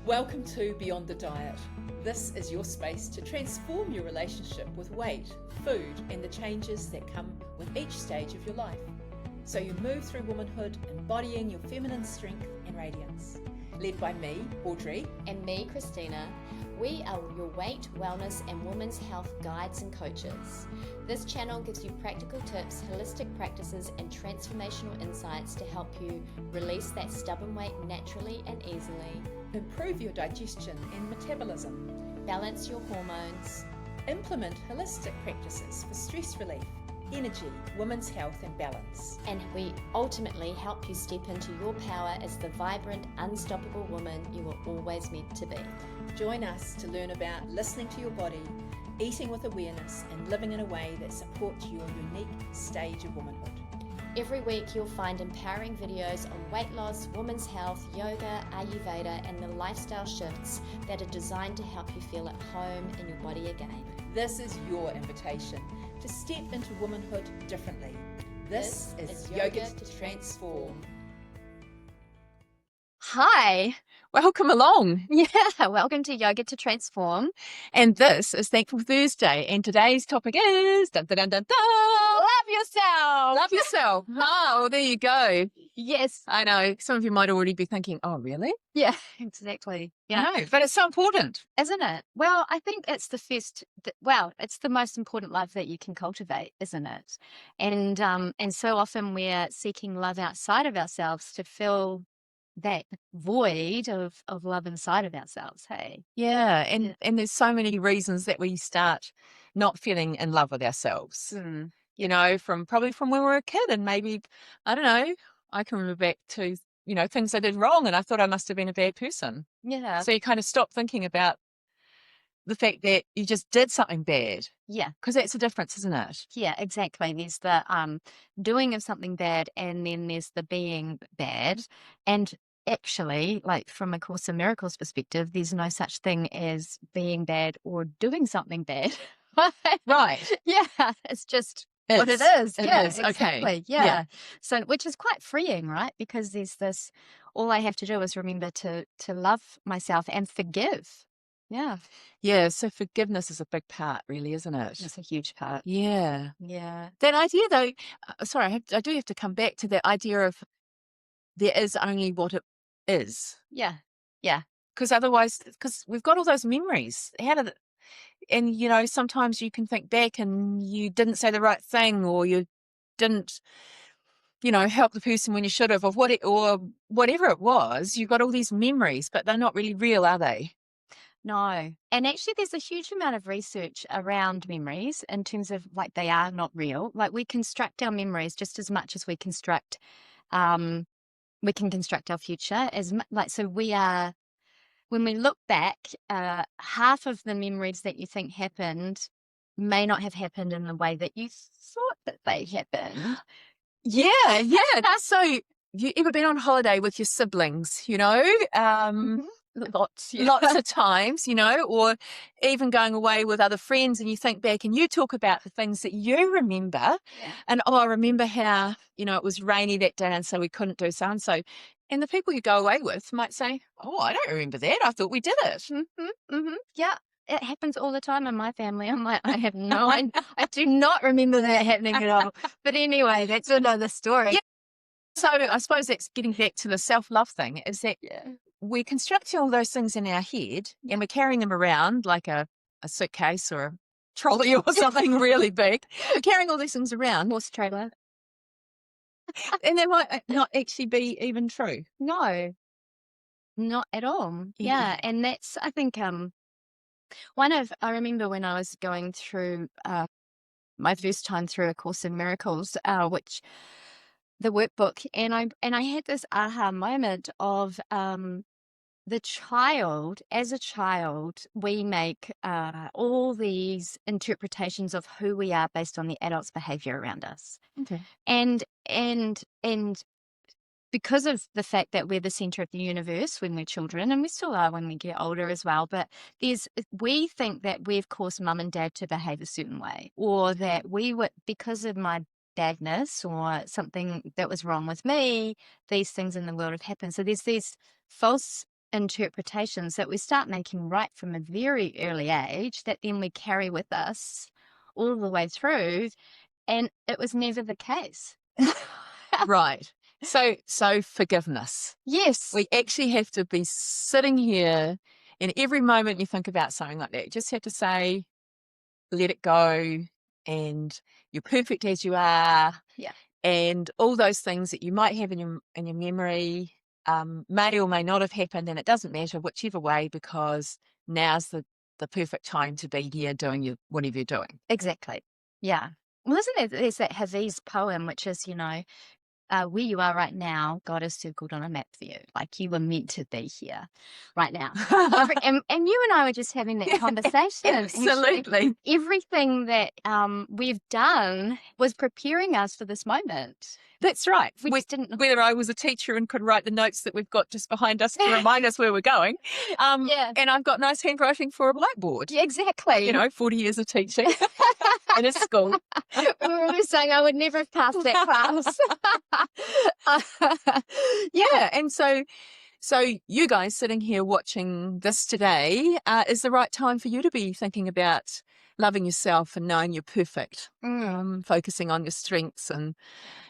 Welcome to Beyond the Diet. This is your space to transform your relationship with weight, food, and the changes that come with each stage of your life. So you move through womanhood, embodying your feminine strength and radiance. Led by me, Audrey. And me, Christina. We are your weight, wellness, and women's health guides and coaches. This channel gives you practical tips, holistic practices, and transformational insights to help you release that stubborn weight naturally and easily. Improve your digestion and metabolism. Balance your hormones. Implement holistic practices for stress relief, energy, women's health, and balance. And we ultimately help you step into your power as the vibrant, unstoppable woman you were always meant to be. Join us to learn about listening to your body, eating with awareness, and living in a way that supports your unique stage of womanhood. Every week you'll find empowering videos on weight loss, women's health, yoga, Ayurveda, and the lifestyle shifts that are designed to help you feel at home in your body again. This is your invitation to step into womanhood differently. This is Yoga to Transform. Hi, welcome along. Yeah, welcome to Yoga to Transform. And this is Thankful Thursday. And today's topic is dun, dun, dun, dun, dun. Love yourself. Love yourself. Oh, well, there you go. Yes. I know some of you might already be thinking, oh, really? Yeah, exactly. Yeah. No, but it's so important. Isn't it? Well, I think it's it's the most important love that you can cultivate, isn't it? And so often we're seeking love outside of ourselves to fill that void of love inside of ourselves. Hey. Yeah. And there's so many reasons that we start not feeling in love with ourselves, you know, probably from when we were a kid. And maybe, I don't know, I can remember back to, you know, things I did wrong and I thought I must have been a bad person. Yeah. So you kind of stop thinking about the fact that you just did something bad. Yeah. Because that's the difference, isn't it? Yeah, exactly. There's the doing of something bad, and then there's the being bad. And actually, like from a Course in Miracles perspective, there's no such thing as being bad or doing something bad. Right. Yeah, it's just what it is. It Yeah, is. Okay. exactly. Yeah. Yeah. So, which is quite freeing, right? Because there's this, all I have to do is remember to love myself and forgive. Yeah, Yeah. So forgiveness is a big part, really, isn't it? that's a huge part. Yeah. Yeah. That idea, though, sorry, I do have to come back to that idea of there is only what it is. Yeah. Yeah. Because otherwise, because we've got all those memories. And, you know, sometimes you can think back and you didn't say the right thing or you didn't, you know, help the person when you should have or whatever it was. You've got all these memories, but they're not really real, are they? No. And actually, there's a huge amount of research around memories in terms of like they are not real. Like we construct our memories just as much as we can construct our future. So we are, when we look back, half of the memories that you think happened may not have happened in the way that you thought that they happened. Yeah, yeah. So you ever been on holiday with your siblings, you know? Lots. Yeah. Lots of times, you know, or even going away with other friends and you think back and you talk about the things that you remember. Yeah. And, I remember how, you know, it was rainy that day and so we couldn't do so-and-so. And the people you go away with might say, oh, I don't remember that. I thought we did it. Yeah. It happens all the time in my family. I'm like, I have no idea. I do not remember that happening at all. But anyway, that's another story. Yeah. So I suppose that's getting back to the self-love thing is that we're constructing all those things in our head and we're carrying them around like a suitcase or a trolley or something really big. We're carrying all these things around. Horse trailer. And they might not actually be even true. No, not at all. Yeah. Yeah. And that's, I think, I remember when I was going through my first time through A Course in Miracles, which the workbook, and I had this aha moment of as a child, we make all these interpretations of who we are based on the adult's behavior around us. Okay. And because of the fact that we're the center of the universe when we're children, and we still are when we get older as well, but we think that we've caused mum and dad to behave a certain way, or that we were, because of my badness or something that was wrong with me, these things in the world have happened. So there's these false interpretations that we start making right from a very early age that then we carry with us all the way through, and it was never the case. Right. So forgiveness. Yes. We actually have to be sitting here, and every moment you think about something like that, you just have to say, let it go, and you're perfect as you are. Yeah. And all those things that you might have in your memory may or may not have happened, and it doesn't matter whichever way, because now's the perfect time to be here doing whatever you're doing. Exactly. Yeah. Well, isn't there's that Hafiz poem, which is, where you are right now, God is circled on a map for you. Like you were meant to be here right now. And you and I were just having that conversation. Absolutely. Actually, everything that we've done was preparing us for this moment. That's right. We just didn't. Whether I was a teacher and could write the notes that we've got just behind us to remind us where we're going. Yeah. And I've got nice handwriting for a blackboard. Yeah, exactly. 40 years of teaching in a school. We were saying I would never have passed that class. Yeah. And so you guys sitting here watching this today, is the right time for you to be thinking about loving yourself and knowing you're perfect, focusing on your strengths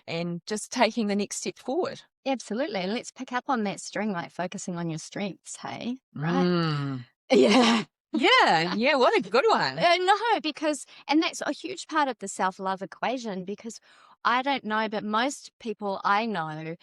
and just taking the next step forward. Absolutely. And let's pick up on that string, like focusing on your strengths, hey? Right? Mm. Yeah. Yeah, what a good one. No, and that's a huge part of the self-love equation, because I don't know, but most people I know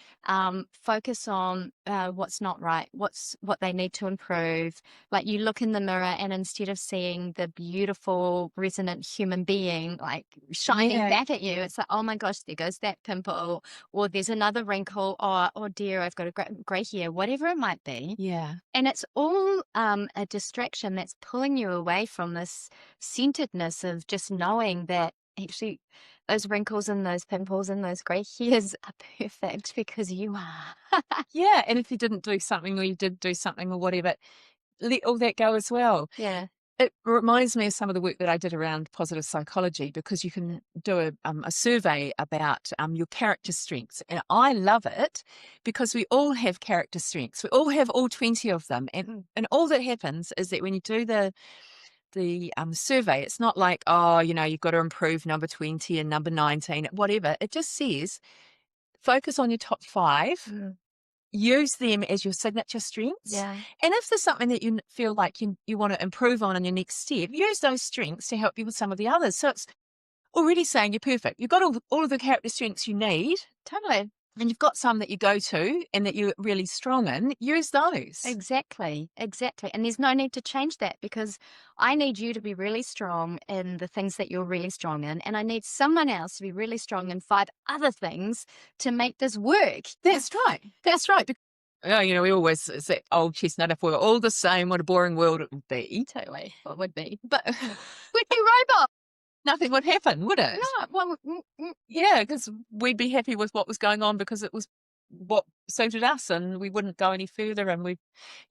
focus on what's not right, what they need to improve. Like you look in the mirror and instead of seeing the beautiful, resonant human being like shining back at you, it's like, oh my gosh, there goes that pimple, or there's another wrinkle, or oh dear, I've got a grey hair, whatever it might be. Yeah. And it's all a distraction that's pulling you away from this centeredness of just knowing that actually those wrinkles and those pimples and those grey hairs are perfect because you are. Yeah, and if you didn't do something, or you did do something or whatever, let all that go as well. Yeah. It reminds me of some of the work that I did around positive psychology, because you can do a survey about your character strengths. And I love it because we all have character strengths. We all have all 20 of them. And all that happens is that when you do the survey, it's not like, oh, you've got to improve number 20 and number 19, whatever. It just says, focus on your top 5. Use them as your signature strengths. Yeah. And if there's something that you feel like you want to improve on in your next step, use those strengths to help you with some of the others. So it's already saying you're perfect. You've got all of the character strengths you need. Totally. And you've got some that you go to and that you're really strong in. Use those. Exactly. And there's no need to change that, because I need you to be really strong in the things that you're really strong in. And I need someone else to be really strong in 5 other things to make this work. That's right. We always, it's that old chestnut, if we were all the same, what a boring world it would be. Totally. What would be? But We'd be robots. Nothing would happen, would it? No. Well, yeah, because we'd be happy with what was going on because it was what suited us, and we wouldn't go any further, and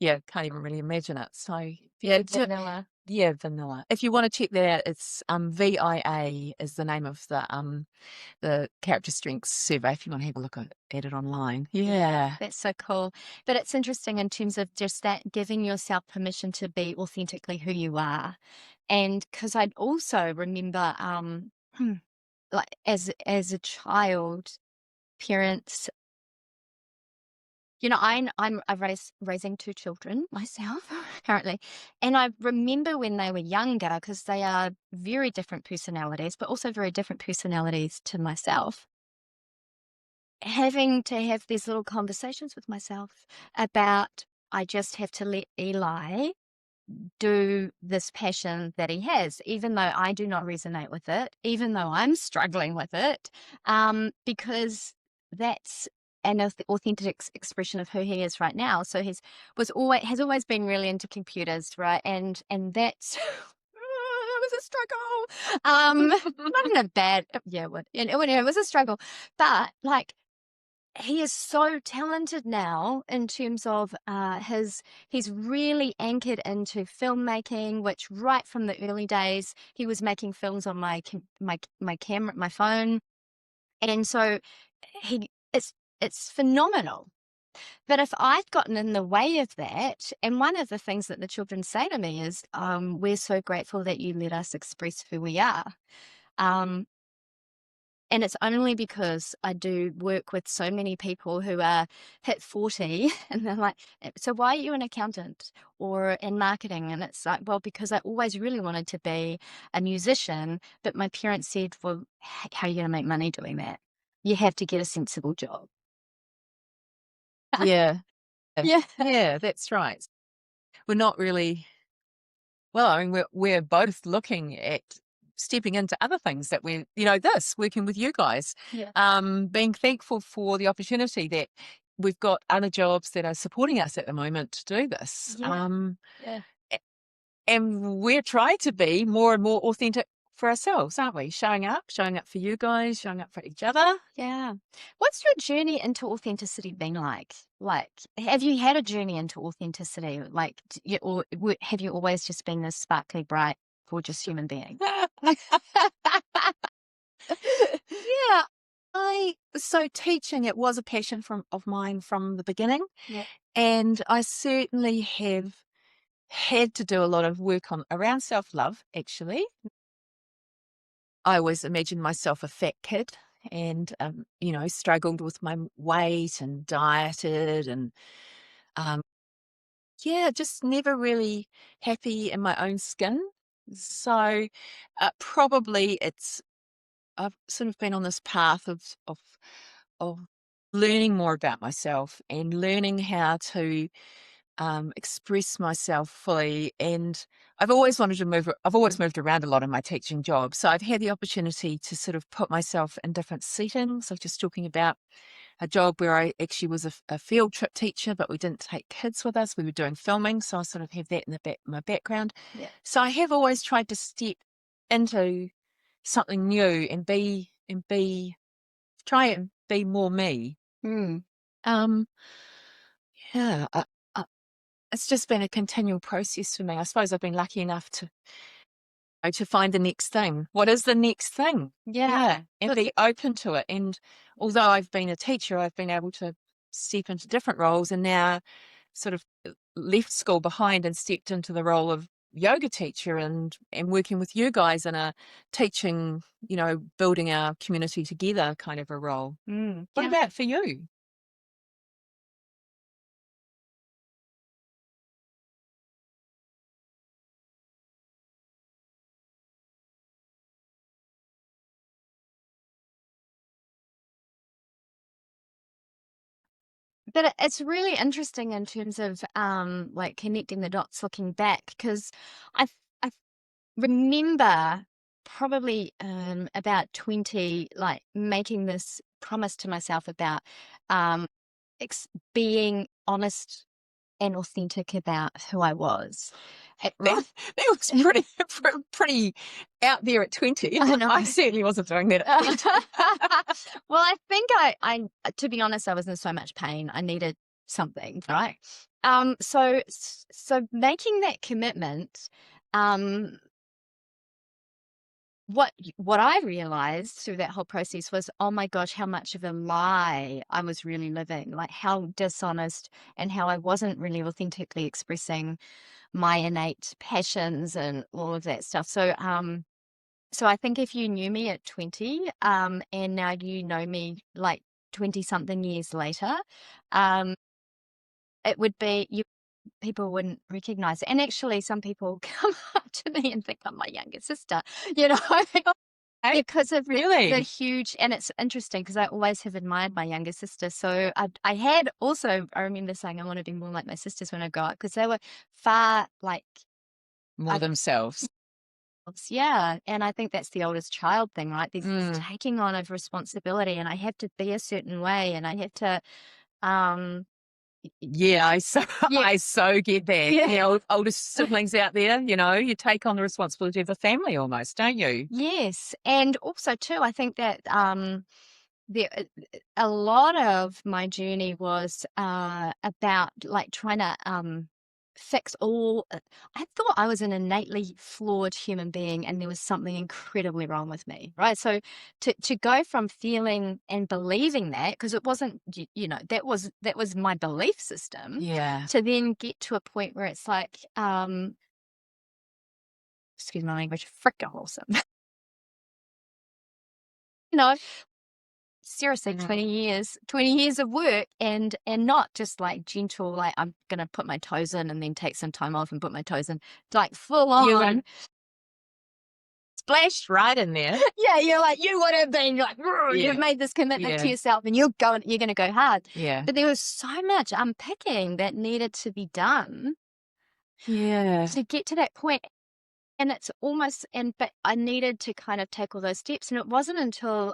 can't even really imagine it. So vanilla. Yeah, vanilla. If you want to check that out, it's VIA is the name of the character strengths survey, if you want to have a look at it online. Yeah. That's so cool. But it's interesting in terms of just that, giving yourself permission to be authentically who you are. And because I'd also remember, like as a child, parents, I'm raising 2 children myself currently, and I remember when they were younger, because they are very different personalities, but also very different personalities to myself, having to have these little conversations with myself about, I just have to let Eli do this passion that he has, even though I do not resonate with it, even though I'm struggling with it, because that's an authentic expression of who he is right now. So has always been really into computers, right? And that's it was a struggle. Not in a bad, it was a struggle, but like, he is so talented now in terms of he's really anchored into filmmaking, which right from the early days he was making films on my camera, my phone, and so it's phenomenal. But if I'd gotten in the way of that, and one of the things that the children say to me is, we're so grateful that you let us express who we are. Um, and it's only because I do work with so many people who are hit 40 and they're like, so why are you an accountant or in marketing? And it's like, well, because I always really wanted to be a musician, but my parents said, well, how are you going to make money doing that? You have to get a sensible job. Yeah. Yeah. Yeah, that's right. We're not really, well, I mean, we're both looking at stepping into other things that we're, working with you guys, Yeah. being thankful for the opportunity that we've got other jobs that are supporting us at the moment to do this. Yeah. Yeah. And we're trying to be more and more authentic for ourselves, aren't we? Showing up for you guys, showing up for each other. Yeah. What's your journey into authenticity been like? Like, have you had a journey into authenticity? Like, or have you always just been this sparkly, bright, gorgeous human being? Yeah. So teaching, it was a passion of mine from the beginning. Yeah. And I certainly have had to do a lot of work around self-love, actually. I always imagined myself a fat kid and, struggled with my weight and dieted and, just never really happy in my own skin. So probably I've sort of been on this path of learning more about myself and learning how to express myself fully. And I've always moved around a lot in my teaching job. So I've had the opportunity to sort of put myself in different settings. I was just talking about a job where I actually was a field trip teacher, but we didn't take kids with us. We were doing filming. So I sort of have that in my background. Yeah. So I have always tried to step into something new and try and be more me. Mm. Um, yeah, it's just been a continual process for me. I suppose I've been lucky enough to find the next thing. What is the next thing? Yeah. And be open to it. And although I've been a teacher, I've been able to step into different roles and now sort of left school behind and stepped into the role of yoga teacher and working with you guys in a teaching, building our community together kind of a role. Mm. What Yeah. about for you? But it's really interesting in terms of like connecting the dots looking back, because I remember probably about 20, like making this promise to myself about um being honest and authentic about who I was. Right? That was pretty pretty out there at 20. I know. I certainly wasn't doing that at 20. Well, I think I, to be honest, I was in so much pain. I needed something, right? So making that commitment, um, what I realized through that whole process was, oh my gosh, how much of a lie I was really living, like how dishonest and how I wasn't really authentically expressing my innate passions and all of that stuff. So I think if you knew me at 20, and now you know me like 20 something years later, um, it would be people wouldn't recognize it. And actually some people come up to me and think I'm my younger sister, you know, Hey, because of the really? huge, and it's interesting because I always have admired my younger sister. So I had also, I remember saying I want to be more like my sisters when I grow up, because they were far like, More themselves. yeah. And I think that's the oldest child thing, right? There's this Mm. taking on of responsibility, and I have to be a certain way, and I have to, um, Yeah, yeah, I so get that. yeah. The oldest siblings out there, you take on the responsibility of the family almost, don't you? Yes. And also too, I think that, there a lot of my journey was about like trying to fix all. I thought I was an innately flawed human being and there was something incredibly wrong with me, right? So to go from feeling and believing that, because it wasn't, that was my belief system, Yeah. to then get to a point where it's like, excuse my language, frickin' wholesome. You know, seriously, 20 years of work, and not just like gentle, like I'm gonna put my toes in and then take some time off and put my toes in, like full You on. splashed right in there. Yeah, you're like, you would have been like, you've made this commitment to yourself and you're going to go hard. Yeah. But there was so much unpicking that needed to be done Yeah. to get to that point. And it's almost, but I needed to kind of take all those steps. And it wasn't until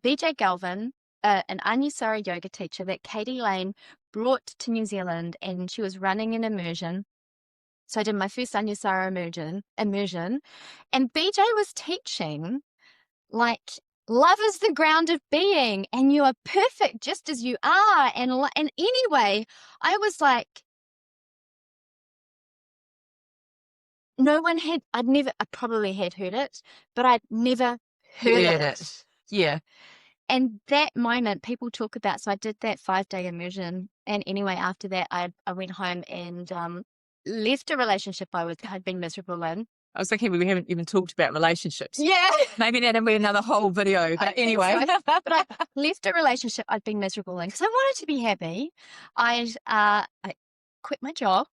BJ Galvin, an Anusara yoga teacher that Katie Lane brought to New Zealand, and she was running an immersion. So I did my first Anusara immersion, and BJ was teaching, like, love is the ground of being, and you are perfect just as you are. And anyway, I was like, I probably had heard it, but I'd never heard it. Yeah. And that moment people talk about, so I did that 5-day immersion. And anyway, after that, I went home and left a relationship I'd been miserable in. I was thinking we haven't even talked about relationships. Yeah. Maybe that'll be another whole video. But anyway. So. But I left a relationship I'd been miserable in because I wanted to be happy. I quit my job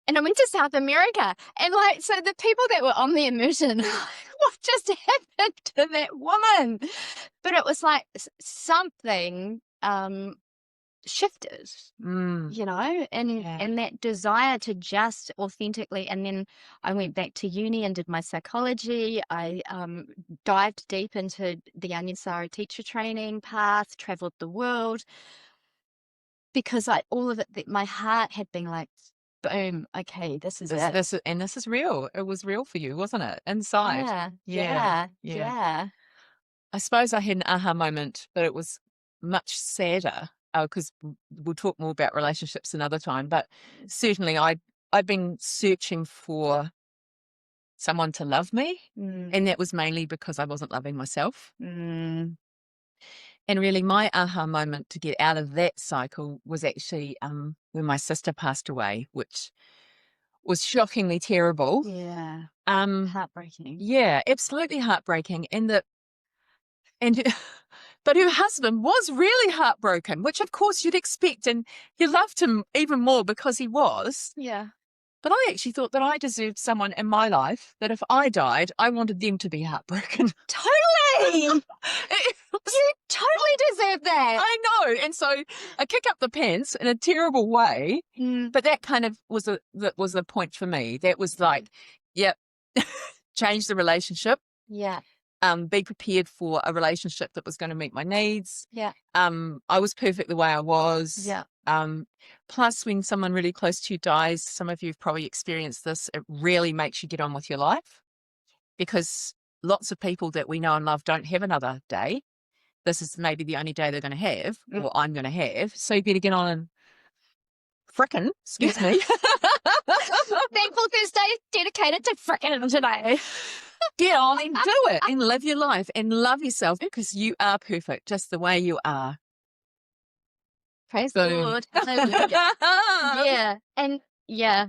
and I went to South America. And like, so the people that were on the immersion, what just happened to that woman? But it was like something shifted, and that desire to just authentically. And then I went back to uni and did my psychology. I dived deep into the Anusara teacher training path, traveled the world, because all of it, my heart had been like, boom, okay, this is it. This is real. It was real for you, wasn't it? Inside. Yeah. I suppose I had an aha moment, but it was much sadder, because we'll talk more about relationships another time. But certainly I'd been searching for someone to love me, and that was mainly because I wasn't loving myself. And really my aha moment to get out of that cycle was actually when my sister passed away, which was shockingly terrible. Yeah. Heartbreaking. Yeah, absolutely heartbreaking. But her husband was really heartbroken, which of course you'd expect, and you loved him even more because he was. Yeah. But I actually thought that I deserved someone in my life that if I died, I wanted them to be heartbroken. Totally! You totally deserve that. I know. And so I kick up the pants in a terrible way, but that kind of was the point for me. That was like, yep, change the relationship. Yeah. Be prepared for a relationship that was going to meet my needs. Yeah. I was perfect the way I was. Yeah. Plus, when someone really close to you dies, some of you have probably experienced this, it really makes you get on with your life, because lots of people that we know and love don't have another day. This is maybe the only day they're going to have, or I'm going to have. So you better get on and frickin', excuse me. Thankful Thursday dedicated to frickin' today. Get on and do it and live your life and love yourself, because you are perfect just the way you are. Praise the Lord. Yeah. And yeah,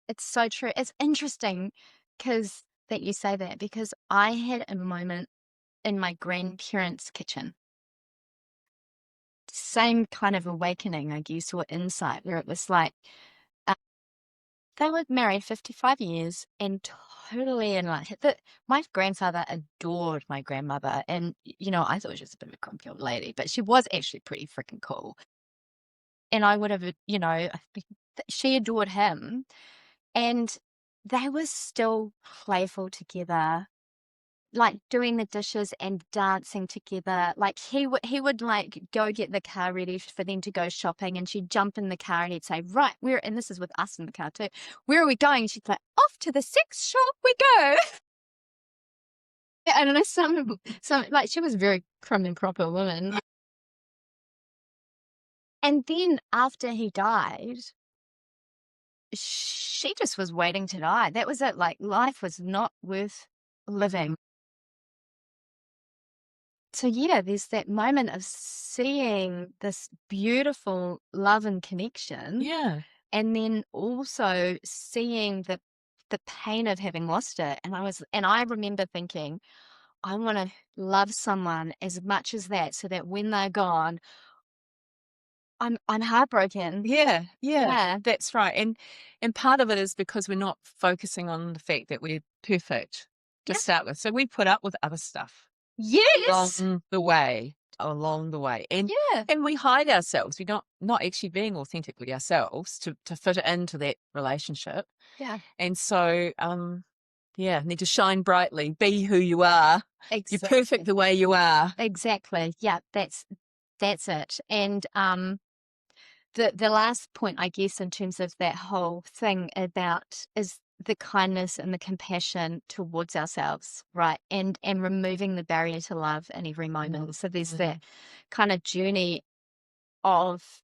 it's so true. It's interesting that you say that, because I had a moment in my grandparents' kitchen. Same kind of awakening, I guess, or insight, where it was like, they were married 55 years and totally in like, my grandfather adored my grandmother. And, I thought she was a bit of a grumpy old lady, but she was actually pretty freaking cool. And I would have, she adored him. And they were still playful together, like doing the dishes and dancing together. Like he would like go get the car ready for them to go shopping, and she'd jump in the car and he'd say, right, and this is with us in the car too, where are we going? And she'd like, off to the sex shop we go. I don't know, some like, she was a very prim and proper woman. And then after he died, she just was waiting to die. That was it. Like, life was not worth living. So yeah, there's that moment of seeing this beautiful love and connection, Yeah. and then also seeing the pain of having lost it. And I remember thinking, I want to love someone as much as that, so that when they're gone, I'm heartbroken. Yeah. Yeah. That's right. And part of it is because we're not focusing on the fact that we're perfect to Yeah. start with. So we put up with other stuff Yes. along the way. And Yeah. and we hide ourselves. We're not actually being authentically ourselves to fit into that relationship. Yeah. And so need to shine brightly, be who you are. You're perfect the way you are. Exactly. Yeah, that's it. And the last point, I guess, in terms of that whole thing about is the kindness and the compassion towards ourselves, right? And removing the barrier to love in every moment. So there's that kind of journey of,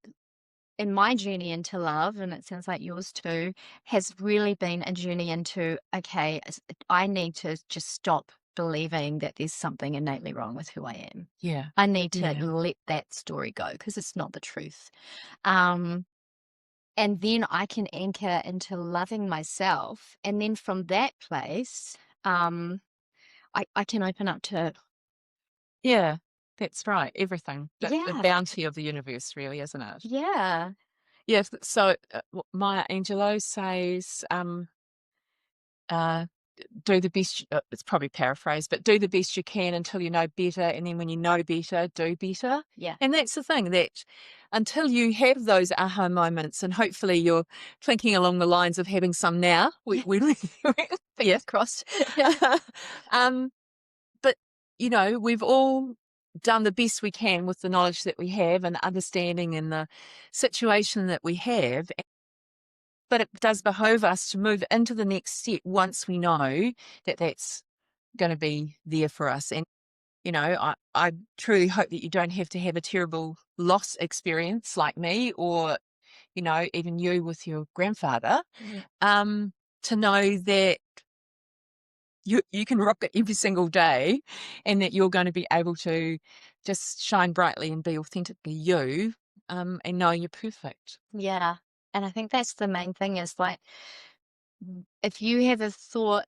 in my journey into love, and it sounds like yours too, has really been a journey into, okay, I need to just stop believing that there's something innately wrong with who I am. Yeah. I need to Yeah. let that story go because it's not the truth. And then I can anchor into loving myself. And then from that place, I can open up to, Yeah. That's right. Everything. The yeah, bounty of the universe, really, isn't it? yeah, Yes. So Maya Angelou says, do the best, it's probably paraphrased, but do the best you can until you know better. And then when you know better, do better. yeah. And that's the thing, that until you have those aha moments, and hopefully you're thinking along the lines of having some now. Fingers crossed. But, we've all done the best we can with the knowledge that we have and understanding in the situation that we have. But it does behove us to move into the next step once we know that that's going to be there for us. And, I truly hope that you don't have to have a terrible loss experience like me, or, even you with your grandfather, to know that you can rock it every single day, and that you're going to be able to just shine brightly and be authentically you, and know you're perfect. Yeah. And I think that's the main thing is, like, if you have a thought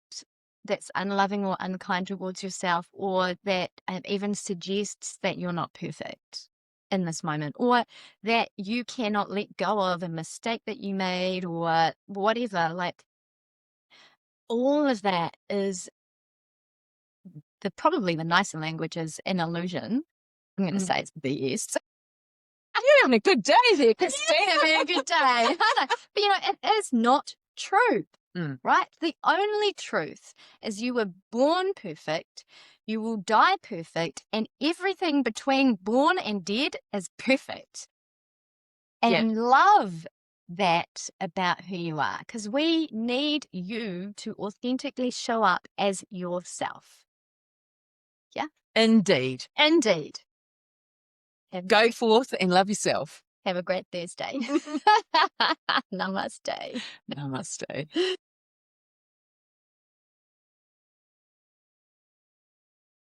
that's unloving or unkind towards yourself, or that even suggests that you're not perfect in this moment, or that you cannot let go of a mistake that you made, or whatever, like, all of that is probably the nicer language is an illusion. I'm going to say it's BS. You're having a good day there, Christine. Having a good day. But it is not true, right? The only truth is you were born perfect, you will die perfect, and everything between born and dead is perfect. And love that about who you are, because we need you to authentically show up as yourself. Yeah? Indeed. Indeed. Go forth and love yourself. Have a great Thursday. Namaste. Namaste.